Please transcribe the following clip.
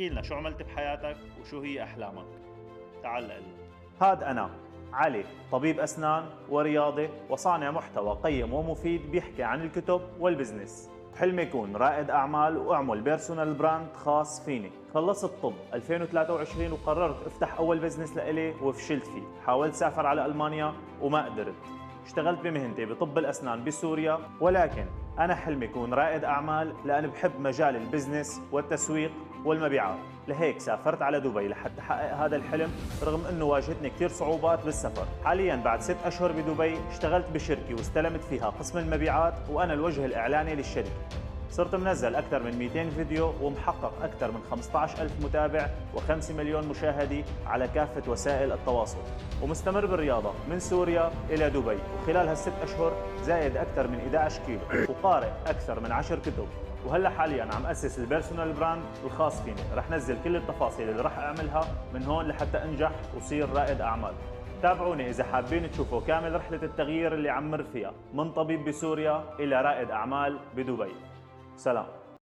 احكي لنا شو عملت بحياتك وشو هي أحلامك؟ تعال لنا. هاد أنا علي، طبيب أسنان ورياضي وصانع محتوى قيم ومفيد بيحكي عن الكتب والبزنس. حلمي يكون رائد أعمال وأعمل بيرسونال براند خاص فيني. خلصت طب 2023 وقررت أفتح أول بزنس لإلي وفشلت فيه. حاولت سافر على ألمانيا وما قدرت. اشتغلت بمهنتي بطب الأسنان بسوريا، ولكن أنا حلمي يكون رائد أعمال لأن بحب مجال البزنس والتسويق والمبيعات. لهيك سافرت على دبي لحتى أحقق هذا الحلم، رغم أنه واجهتني كثير صعوبات بالسفر. حالياً بعد 6 أشهر بدبي اشتغلت بشركة واستلمت فيها قسم المبيعات، وأنا الوجه الإعلاني للشركة. صرت منزل أكثر من 200 فيديو ومحقق أكثر من 15,000 متابع و5 مليون مشاهدي على كافة وسائل التواصل، ومستمر بالرياضة من سوريا إلى دبي. وخلال هال6 أشهر زايد أكثر من 11 كيلو، وقارئ أكثر من 10 كتب. وهلا حاليا عم أسس البيرسونال براند الخاص فيني. رح نزل كل التفاصيل اللي رح أعملها من هون لحتى أنجح وصير رائد أعمال. تابعوني إذا حابين تشوفوا كامل رحلة التغيير اللي عم مر فيها من طبيب بسوريا إلى رائد أعمال بدبي. سلام.